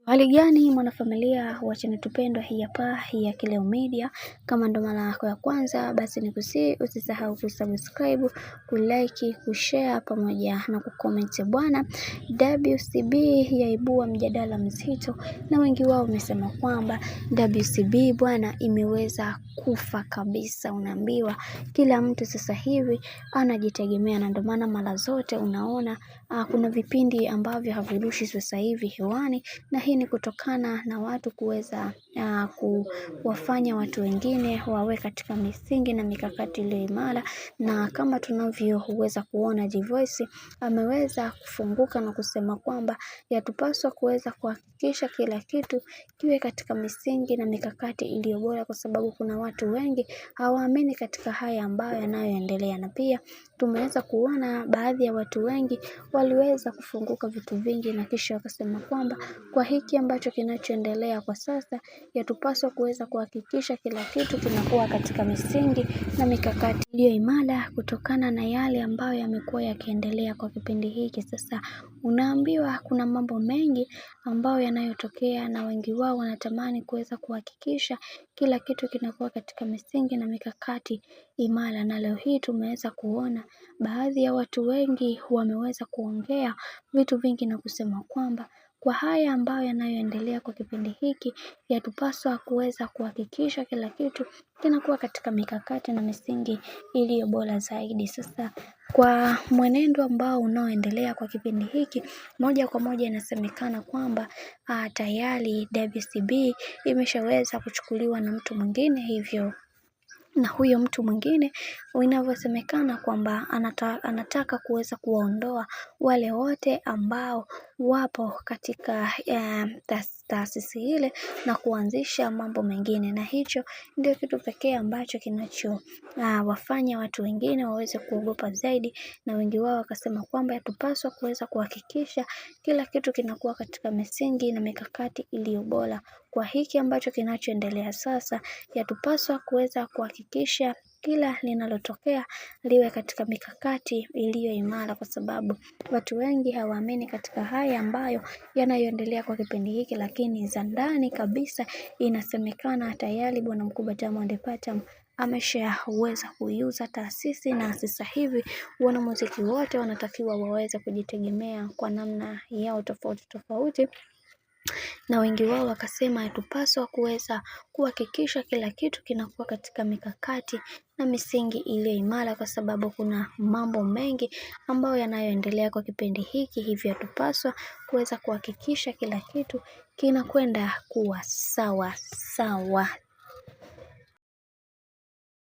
Hali gani mwanafamilia wa channel tupendwa hii hapa ya Kileo Media. Kama ndo mara yako ya kwanza, basi nikusii usisahau kusubscribe, kulike, kushare pamoja na kucomment. Bwana, WCB yaibua mjadala mzito na wengi wao wamesema kwamba WCB bwana imeweza kufa kabisa. Unaambiwa kila mtu sasa hivi anajitegemea, na ndio maana mara zote unaona kuna vipindi ambavyo havirushi sasa hivi hewani, na hii ni kutokana na watu kuweza kuwafanya watu wengine wawe katika misingi na mikakati iliyo imara. Na kama tunavyoweza kuona, Voice ameweza kufunguka na kusema kwamba yatupaswa kuweza kuhakikisha kila kitu kiwe katika misingi na mikakati iliyo bora, kwa sababu kuna watu wengi hawaamini katika haya ambayo yanayoendelea. Na pia tumeweza kuona baadhi ya watu wengi waliweza kufunguka vitu vingi, na kisha wakasema kwamba kwa hiki ambacho kinachoendelea kwa sasa, yatupaswa kuweza kuhakikisha kila kitu kinakuwa katika misingi na mikakati iliyo imara, kutokana na yale ambayo yamekuwa yakiendelea kwa kipindi hiki. Sasa unaambiwa kuna mambo mengi ambayo yanayotokea, na wengi wao wanatamani kuweza kuhakikisha kila kitu kinakuwa katika misingi na mikakati imara. Na leo hii tumeweza kuona baadhi ya watu wengi wameweza kuongea vitu vingi na kusema kwamba kwa haya ambayo yanayoendelea kwa kipindi hiki, yatupaswa kuweza kuhakikisha kila kitu kinakuwa katika mikakati na misingi iliyo bora zaidi. Sasa kwa mwenendo ambao unaoendelea kwa kipindi hiki, moja kwa moja inasemekana kwamba tayari WCB imeshaweza kuchukuliwa na mtu mwingine, hivyo na huyo mtu mwingine inavyosemekana kwamba anataka kuweza kuwaondoa wale wote ambao wapo katika taasisi ile na kuanzisha mambo mengine. Na hicho ndio kitu pekee ambacho kinacho wafanya watu wengine waweze kuogopa zaidi, na wengi wao wakasema kwamba yatupaswa kuweza kuhakikisha kila kitu kinakuwa katika misingi na mikakati iliyo bora. Kwa hiki ambacho kinachoendelea sasa, yatupaswa kuweza kuhakikisha kila linalotokea liwe katika mikakati iliyo imara, kwa sababu watu wengi hawaamini katika haya ambayo yanayoendelea kwa kipindi hiki. Lakini za ndani kabisa inasemekana tayari bwana mkubwa Diamond Platnumz ameshaweza kuiuza taasisi, na sasa hivi wanamuziki wote wanatakiwa waweze kujitegemea kwa namna yao tofauti tofauti. Na wengi wao wakasema yatupaswa kuweza kuhakikisha kila kitu kinakuwa katika mikakati na misingi iliyo imara, kwa sababu kuna mambo mengi ambayo yanayoendelea kwa kipindi hiki. Hivyo yatupaswa kuweza kuhakikisha kila kitu kinakwenda kuwa sawa sawa.